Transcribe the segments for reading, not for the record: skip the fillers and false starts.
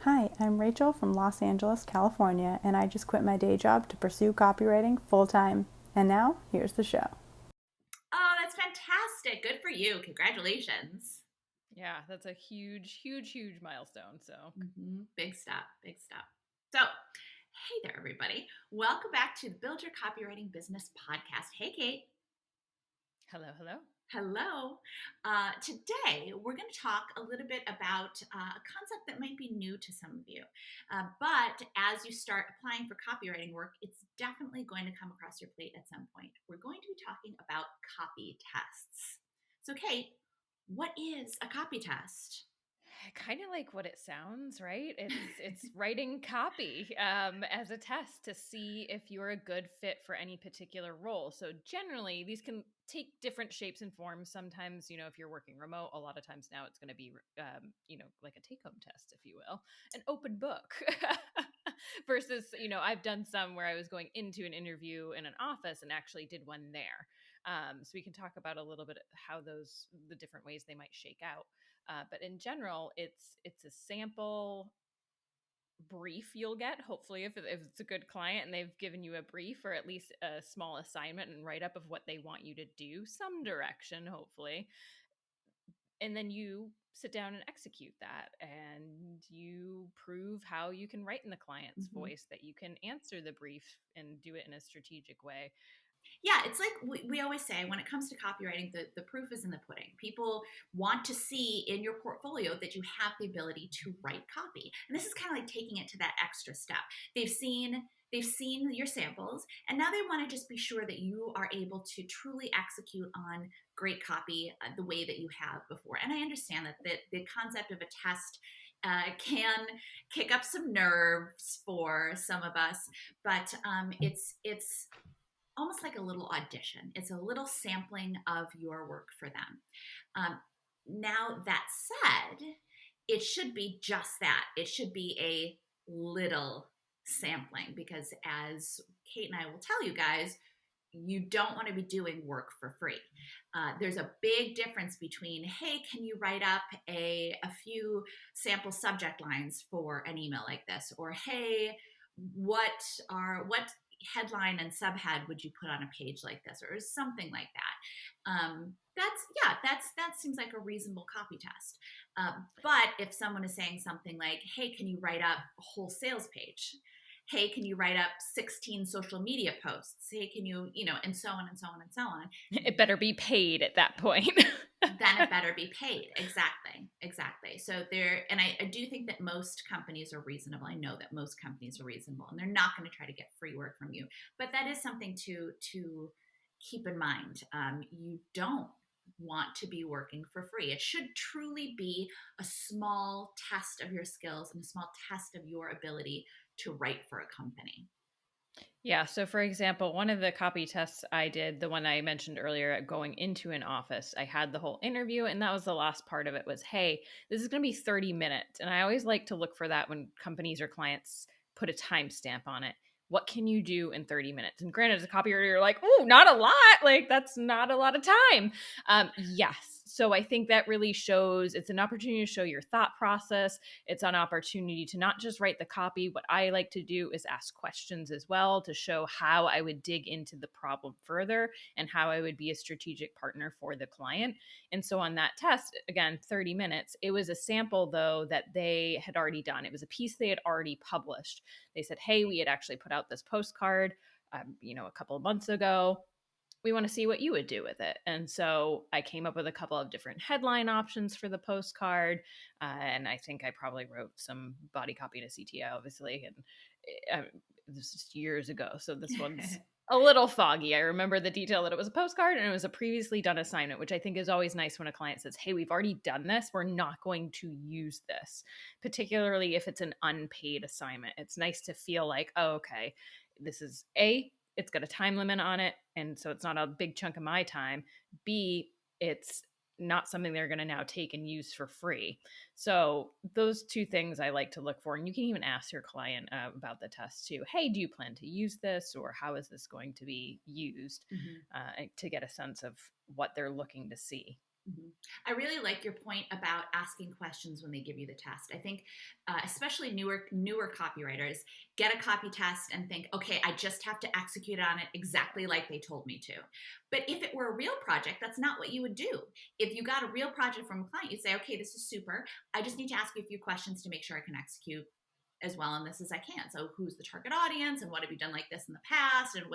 Hi, I'm Rachel from Los Angeles, California, and I just quit my day job to pursue copywriting full time. And now, here's the show. Oh, that's fantastic. Good for you. Congratulations. Yeah, that's a huge, huge, huge milestone. So, Big step, big step. So, hey there, everybody. Welcome back to the Build Your Copywriting Business podcast. Hey, Kate. hello, hello. Hello. Today, we're going to talk a little bit about a concept that might be new to some of you. But as you start applying for copywriting work, it's definitely going to come across your plate at some point. We're going to be talking about copy tests. So, Kate, what is a copy test? Kind of like what it sounds, right? It's writing copy as a test to see if you're a good fit for any particular role. So generally, these can take different shapes and forms. Sometimes, if you're working remote, a lot of times now it's going to be, like a take-home test, if you will, an open book. Versus, I've done some where I was going into an interview in an office and actually did one there. So we can talk about a little bit how the different ways they might shake out. But in general, it's a sample brief you'll get. Hopefully, if it's a good client and they've given you a brief or at least a small assignment and write up of what they want you to do, some direction, hopefully, and then you sit down and execute that, and you prove how you can write in the client's Mhm. voice, that you can answer the brief and do it in a strategic way. Yeah, it's like we always say when it comes to copywriting, the proof is in the pudding. People want to see in your portfolio that you have the ability to write copy. And this is kind of like taking it to that extra step. They've seen your samples, and now they want to just be sure that you are able to truly execute on great copy the way that you have before. And I understand that the concept of a test can kick up some nerves for some of us, but it's almost like a little audition. It's a little sampling of your work for them. Um, Now, that said, it should be just that. It should be a little sampling because, as Kate and I will tell you guys, you don't want to be doing work for free. There's a big difference between, hey, can you write up a few sample subject lines for an email like this? Or, hey, what headline and subhead would you put on a page like this, or something like that? That seems like a reasonable copy test. But if someone is saying something like, hey, can you write up a whole sales page? Hey, can you write up 16 social media posts? Hey, can you, and so on and so on and so on. It better be paid at that point. Then it better be paid. Exactly. So and I do think that most companies are reasonable. I know that most companies are reasonable, and they're not going to try to get free work from you. But that is something to keep in mind. You don't want to be working for free. It should truly be a small test of your skills and a small test of your ability to write for a company. Yeah. So, for example, one of the copy tests I did, the one I mentioned earlier, at going into an office, I had the whole interview, and that was the last part of it was, hey, this is going to be 30 minutes. And I always like to look for that when companies or clients put a timestamp on it. What can you do in 30 minutes? And granted, as a copywriter, you're like, oh, not a lot. Like, that's not a lot of time. Yes. So I think that really shows it's an opportunity to show your thought process. It's an opportunity to not just write the copy. What I like to do is ask questions as well to show how I would dig into the problem further and how I would be a strategic partner for the client. And so on that test, again, 30 minutes, it was a sample though that they had already done. It was a piece they had already published. They said, hey, we had actually put out this postcard, a couple of months ago. We want to see what you would do with it. And so I came up with a couple of different headline options for the postcard. And I think I probably wrote some body copy to CTA, obviously. And this is years ago. So this one's a little foggy. I remember the detail that it was a postcard and it was a previously done assignment, which I think is always nice when a client says, hey, we've already done this. We're not going to use this, particularly if it's an unpaid assignment. It's nice to feel like, oh, okay, this is it's got a time limit on it, and so it's not a big chunk of my time. B, it's not something they're going to now take and use for free. So those two things I like to look for. And you can even ask your client about the test too. Hey, do you plan to use this, or how is this going to be used, Mhm. to get a sense of what they're looking to see? Mhm. I really like your point about asking questions when they give you the test. I think, especially newer copywriters get a copy test and think, okay, I just have to execute on it exactly like they told me to. But if it were a real project, that's not what you would do. If you got a real project from a client, you'd say, okay, this is super. I just need to ask you a few questions to make sure I can execute as well on this as I can. So who's the target audience, and what have you done like this in the past, and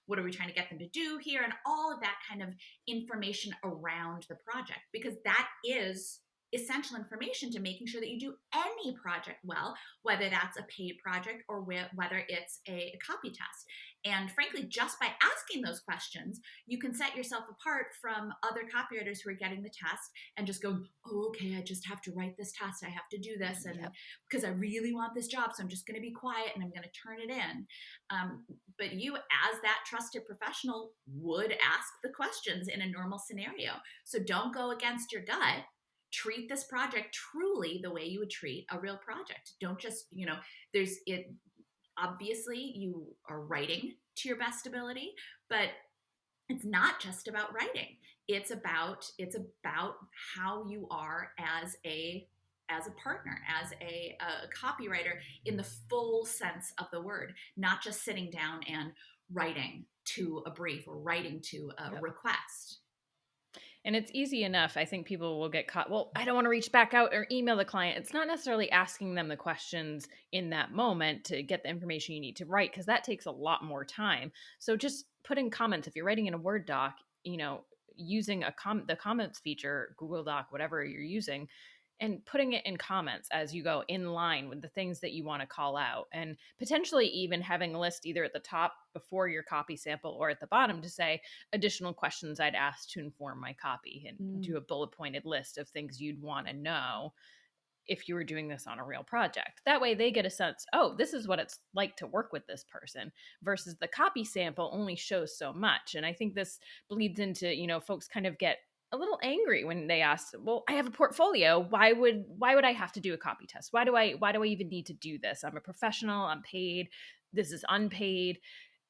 what are we trying to get them to do here, and all of that kind of information around the project, because that is essential information to making sure that you do any project well, whether that's a paid project or whether it's a copy test. And frankly, just by asking those questions, you can set yourself apart from other copywriters who are getting the test and just go, oh, okay, I just have to write this test, I have to do this, and Yep. because I really want this job, so I'm just going to be quiet and I'm going to turn it in. But you, as that trusted professional, would ask the questions in a normal scenario. So don't go against your gut. Treat this project truly the way you would treat a real project. Don't just, there's it. Obviously, you are writing to your best ability, but it's not just about writing. It's about how you are as a partner, as a copywriter in the full sense of the word, not just sitting down and writing to a brief or writing to a Yep. request. And it's easy enough. I think people will get caught. Well, I don't want to reach back out or email the client. It's not necessarily asking them the questions in that moment to get the information you need to write, because that takes a lot more time. So just put in comments. If you're writing in a Word doc, using the comments feature, Google Doc, whatever you're using, and putting it in comments as you go in line with the things that you want to call out, and potentially even having a list either at the top before your copy sample or at the bottom to say additional questions I'd ask to inform my copy, and do a bullet pointed list of things you'd want to know if you were doing this on a real project. That way they get a sense, oh, this is what it's like to work with this person, versus the copy sample only shows so much. And I think this bleeds into, folks kind of get a little angry when they ask, well, I have a portfolio. Why would I have to do a copy test? Why do I even need to do this? I'm a professional, I'm paid. This is unpaid.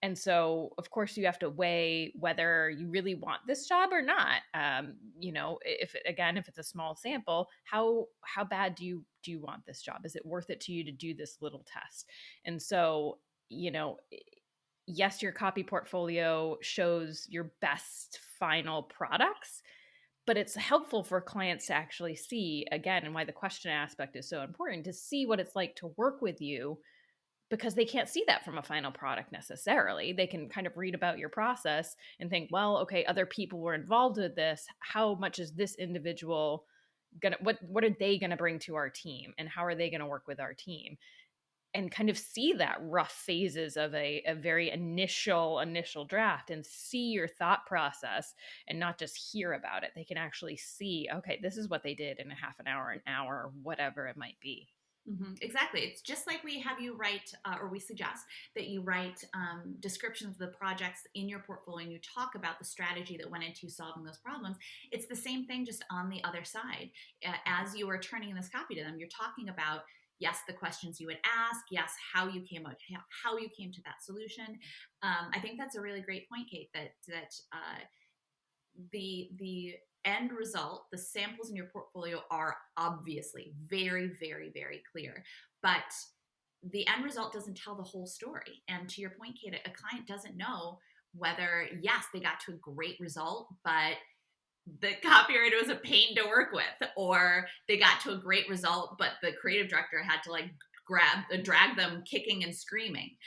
And so, of course, you have to weigh whether you really want this job or not. If it's a small sample, how bad do you want this job? Is it worth it to you to do this little test? And so, yes, your copy portfolio shows your best final products, but it's helpful for clients to actually see, again, and why the question aspect is so important, to see what it's like to work with you, because they can't see that from a final product necessarily. They can kind of read about your process and think, well, okay, other people were involved with this. How much is this individual gonna, what are they gonna bring to our team, and how are they gonna work with our team? And kind of see that rough phases of a very initial draft, and see your thought process, and not just hear about it. They can actually see, okay, this is what they did in a half an hour, whatever it might be. Mm-hmm. Exactly. It's just like we have you write, or we suggest that you write descriptions of the projects in your portfolio, and you talk about the strategy that went into solving those problems. It's the same thing, just on the other side. As you are turning in this copy to them, you're talking about, yes, the questions you would ask, yes, how you came to that solution. I think that's a really great point, Kate. That the end result, the samples in your portfolio are obviously very, very, very clear, but the end result doesn't tell the whole story. And to your point, Kate, a client doesn't know whether, yes, they got to a great result, but the copywriter was a pain to work with, or they got to a great result, but the creative director had to drag them kicking and screaming.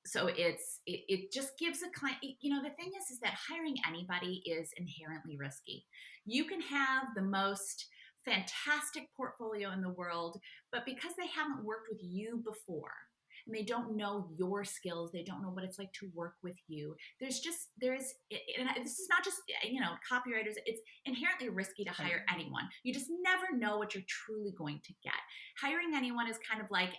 So it just gives a client, the thing is that hiring anybody is inherently risky. You can have the most fantastic portfolio in the world, but because they haven't worked with you before, and they don't know your skills, they don't know what it's like to work with you. And this is not just, copywriters, it's inherently risky to hire anyone. You just never know what you're truly going to get. Hiring anyone is kind of like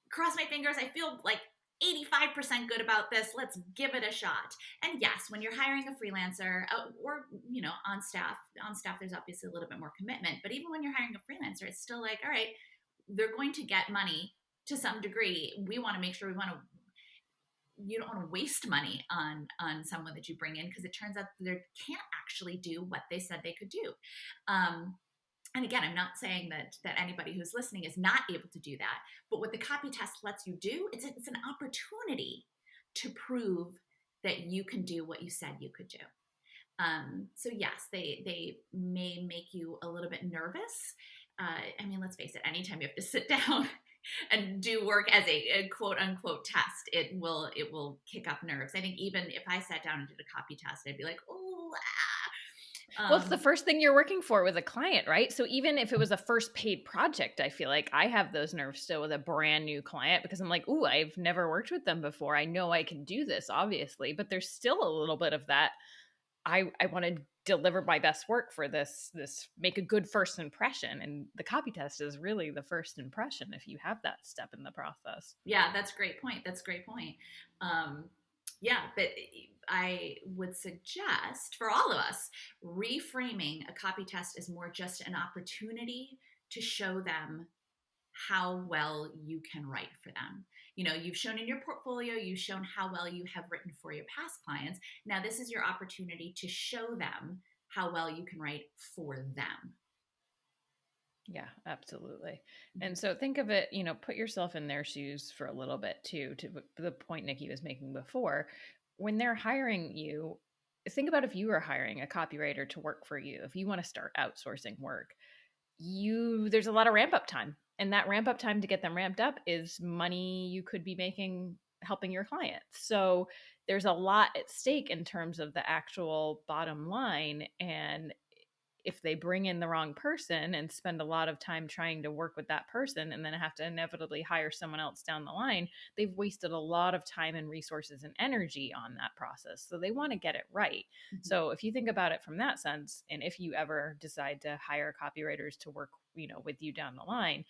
cross my fingers, I feel like 85% good about this, let's give it a shot. And yes, when you're hiring a freelancer, or on staff there's obviously a little bit more commitment, but even when you're hiring a freelancer, it's still like, all right, they're going to get money to some degree. We want to make sure you don't want to waste money on someone that you bring in, because it turns out they can't actually do what they said they could do. And again, I'm not saying that anybody who's listening is not able to do that, but what the copy test lets you do, it's an opportunity to prove that you can do what you said you could do. So yes, they may make you a little bit nervous. I mean, let's face it, anytime you have to sit down and do work as a quote unquote test, it will kick up nerves. I think even if I sat down and did a copy test, I'd be like, oh, Well, it's the first thing you're working for with a client, right? So even if it was a first paid project, I feel like I have those nerves still with a brand new client, because I'm like, ooh, I've never worked with them before. I know I can do this, obviously, but there's still a little bit of that. I want to deliver my best work for this make a good first impression. And the copy test is really the first impression if you have that step in the process. yeah, that's a great point. That's a great point. Yeah, but I would suggest for all of us, reframing a copy test is more just an opportunity to show them how well you can write for them. You've shown in your portfolio, you've shown how well you have written for your past clients. Now, this is your opportunity to show them how well you can write for them. Yeah, absolutely. And so think of it, put yourself in their shoes for a little bit too, to the point Nicki was making before. When they're hiring you, think about if you were hiring a copywriter to work for you. If you want to start outsourcing work, there's a lot of ramp up time. And that ramp up time to get them ramped up is money you could be making helping your clients. So there's a lot at stake in terms of the actual bottom line. And if they bring in the wrong person and spend a lot of time trying to work with that person and then have to inevitably hire someone else down the line, they've wasted a lot of time and resources and energy on that process. So they want to get it right. Mm-hmm. So if you think about it from that sense, and if you ever decide to hire copywriters to work, with you down the line,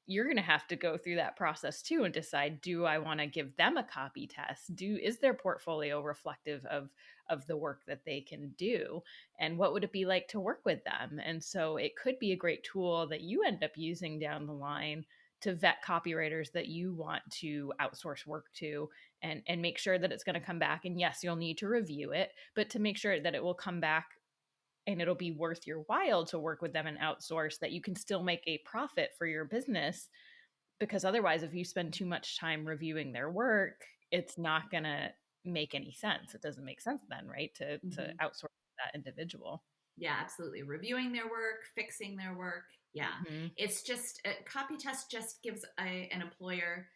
you're going to have to go through that process too and decide, do I want to give them a copy test? Is their portfolio reflective of the work that they can do? And what would it be like to work with them? And so it could be a great tool that you end up using down the line to vet copywriters that you want to outsource work to, and make sure that it's going to come back. And yes, you'll need to review it, but to make sure that it will come back and it'll be worth your while to work with them and outsource, that you can still make a profit for your business. Because otherwise, if you spend too much time reviewing their work, it's not going to make any sense. It doesn't make sense then, right? To outsource that individual. Yeah, absolutely. Reviewing their work, fixing their work. Yeah. Mm-hmm. It's just a copy test just gives an employer,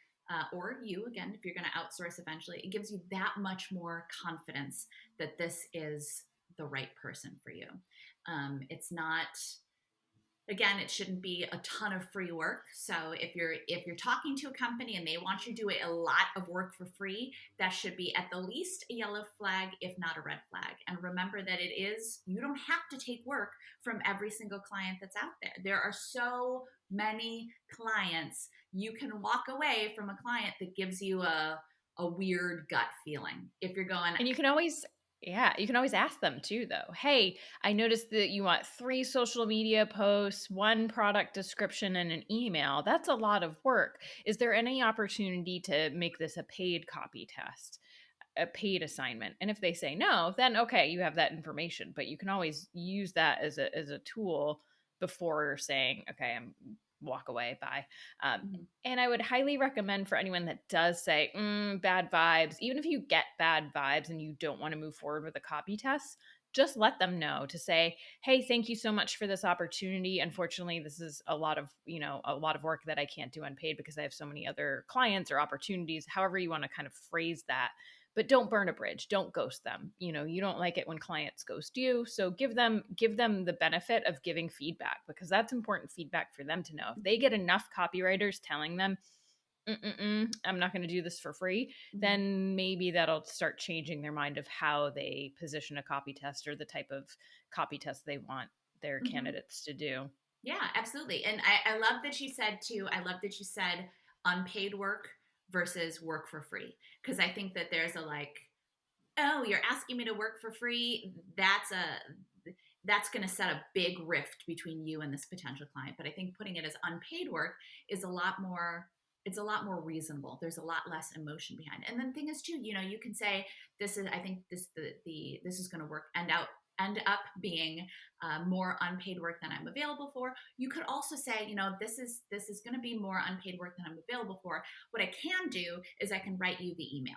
or you, again, if you're going to outsource eventually, it gives you that much more confidence that this is the right person for you. It's not, again, it shouldn't be a ton of free work. So if you're talking to a company and they want you to do a lot of work for free, that should be at the least a yellow flag, if not a red flag. And remember that you don't have to take work from every single client that's out there. There are so many clients. You can walk away from a client that gives you a weird gut feeling. If you're going, and you can always ask them too, though. Hey, I noticed that you want 3 social media posts, 1 product description, and an email. That's a lot of work. Is there any opportunity to make this a paid copy test, a paid assignment? And if they say no, then okay, you have that information, but you can always use that as a tool before saying, okay, I'm walk away, bye. And I would highly recommend for anyone that does say bad vibes, even if you get bad vibes and you don't want to move forward with a copy test, just let them know, to say, hey, thank you so much for this opportunity. Unfortunately, this is a lot of work that I can't do unpaid because I have so many other clients or opportunities, however you want to kind of phrase that. But don't burn a bridge. Don't ghost them. You don't like it when clients ghost you. So give them the benefit of giving feedback, because that's important feedback for them to know. If they get enough copywriters telling them, I'm not going to do this for free, then maybe that'll start changing their mind of how they position a copy test or the type of copy test they want their candidates to do. Yeah, absolutely. And I love that you said too, unpaid work versus work for free. Because I think that there's oh, you're asking me to work for free. That's going to set a big rift between you and this potential client. But I think putting it as unpaid work is a lot more it's a lot more reasonable. There's a lot less emotion behind it. And then the thing is too, you can say, I think this is going to end up being more unpaid work than I'm available for. You could also say, this is going to be more unpaid work than I'm available for. What I can do is I can write you the email,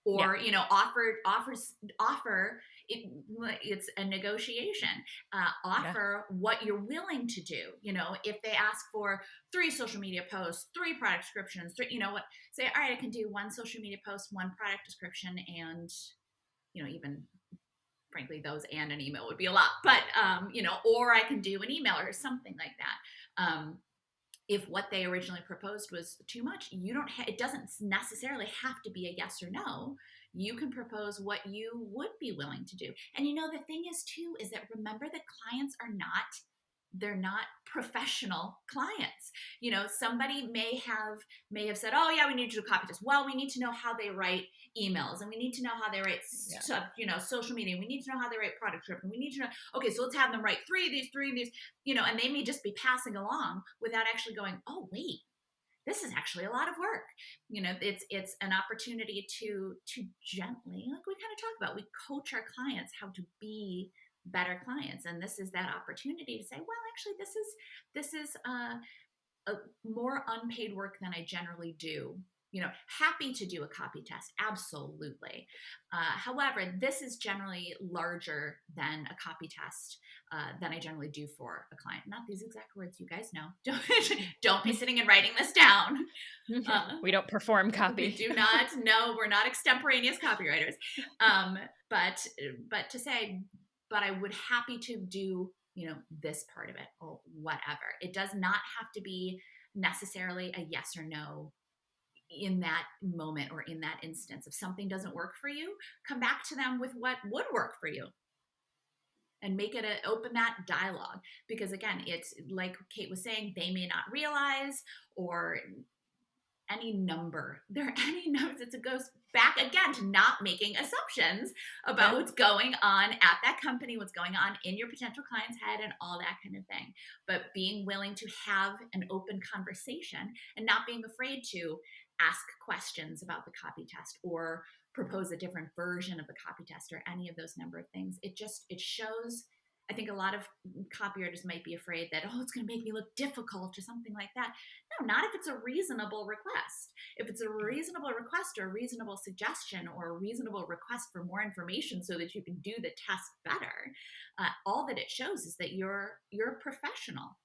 Yeah. or offer it. It's a negotiation. Offer what you're willing to do. If they ask for 3 social media posts, 3 product descriptions, 3, say, all right, I can do 1 social media post, 1 product description, and even frankly those and an email would be a lot, but or I can do an email or something like that. If what they originally proposed was too much, it doesn't necessarily have to be a yes or no. You can propose what you would be willing to do. And the thing is too, is that remember that clients they're not professional clients. Somebody may have said, oh yeah, we need to do a copy test. Well, we need to know how they write emails, and we need to know how they write stuff, social media. We need to know how they write product script, and we need to know, okay, so let's have them write 3 of these, 3 of these, and they may just be passing along without actually going, oh wait, this is actually a lot of work. It's an opportunity to gently, like we kind of talk about, we coach our clients how to be better clients. And this is that opportunity to say, well, actually, this is a more unpaid work than I generally do. Happy to do a copy test, absolutely. However, this is generally larger than a copy test than I generally do for a client. Not these exact words, you guys know. Don't be sitting and writing this down. We don't perform copy. We do not. No, we're not extemporaneous copywriters. But to say, but I would happy to do, this part of it or whatever. It does not have to be necessarily a yes or no in that moment or in that instance. If something doesn't work for you, come back to them with what would work for you and make it open that dialogue. Because again, it's like Kate was saying, they may not realize, or any number. There are any numbers. It goes back again to not making assumptions about what's going on at that company, what's going on in your potential client's head, and all that kind of thing. But being willing to have an open conversation and not being afraid to ask questions about the copy test or propose a different version of the copy test or any of those number of things. It shows. I think a lot of copywriters might be afraid that, it's going to make me look difficult or something like that. No, not if it's a reasonable request. If it's a reasonable request or a reasonable suggestion or a reasonable request for more information so that you can do the test better, all that it shows is that you're a professional.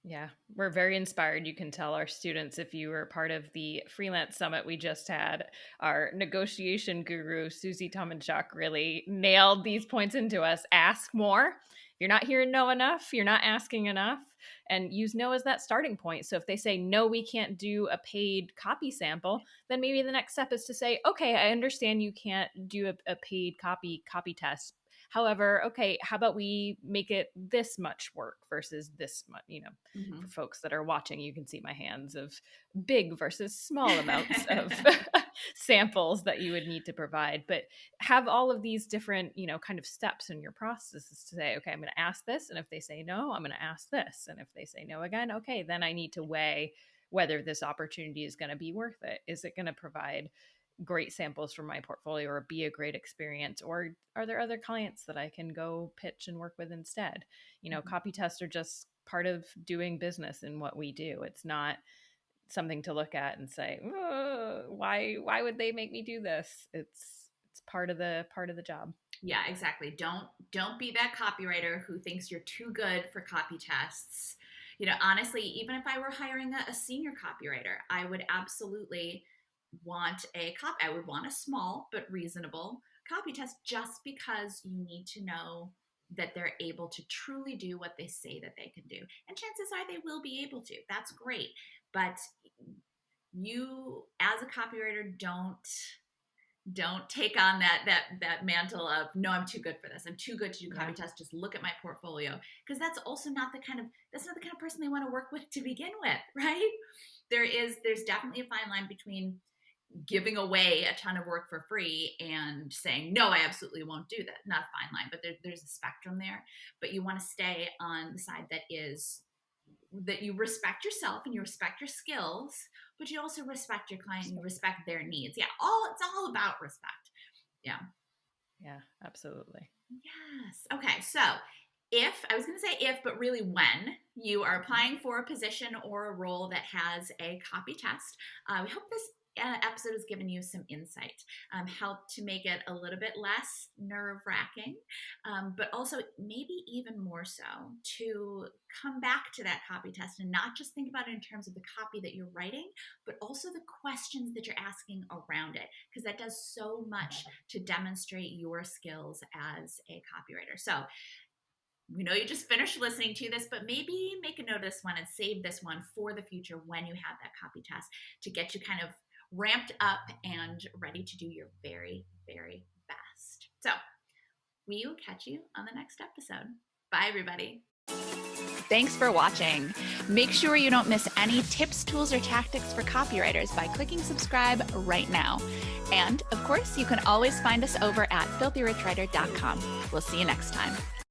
Yeah, we're very inspired. You can tell our students, if you were part of the freelance summit we just had, our negotiation guru, Susie Tomanchuk, really nailed these points into us. Ask more. You're not hearing no enough. You're not asking enough. And use no as that starting point. So if they say, no, we can't do a paid copy sample, then maybe the next step is to say, okay, I understand you can't do a paid copy test. However, okay, how about we make it this much work versus this much, Mm-hmm. For folks that are watching, you can see my hands of big versus small amounts of samples that you would need to provide. But have all of these different, kind of steps in your processes to say, okay, I'm going to ask this. And if they say no, I'm going to ask this. And if they say no again, okay, then I need to weigh whether this opportunity is going to be worth it. Is it going to provide great samples from my portfolio or be a great experience, or are there other clients that I can go pitch and work with instead? Copy tests are just part of doing business in what we do. It's not something to look at and say, why would they make me do this? It's part of the job. Yeah, exactly. Don't be that copywriter who thinks you're too good for copy tests. Honestly, even if I were hiring a senior copywriter, I would absolutely want I would want a small but reasonable copy test, just because you need to know that they're able to truly do what they say that they can do. And chances are they will be able to. That's great. But you, as a copywriter, don't take on that mantle of, no, I'm too good for this. I'm too good to do copy tests. Just look at my portfolio. Because that's also not the kind of person they want to work with to begin with, right? There's definitely a fine line between giving away a ton of work for free and saying, no, I absolutely won't do that. Not a fine line, but there's a spectrum there. But you want to stay on the side that is that you respect yourself and you respect your skills, but you also respect your client and you respect their needs. Yeah, it's all about respect. Yeah. Yeah, absolutely. Yes. Okay. So but really when you are applying for a position or a role that has a copy test, we hope this episode has given you some insight, helped to make it a little bit less nerve-wracking, but also maybe even more so to come back to that copy test and not just think about it in terms of the copy that you're writing, but also the questions that you're asking around it, because that does so much to demonstrate your skills as a copywriter. So we know you just finished listening to this, but maybe make a note of this one and save this one for the future when you have that copy test to get you kind of ramped up and ready to do your very, very best. So we will catch you on the next episode. Bye, everybody. Thanks for watching. Make sure you don't miss any tips, tools, or tactics for copywriters by clicking subscribe right now. And of course, you can always find us over at filthyrichriter.com. We'll see you next time.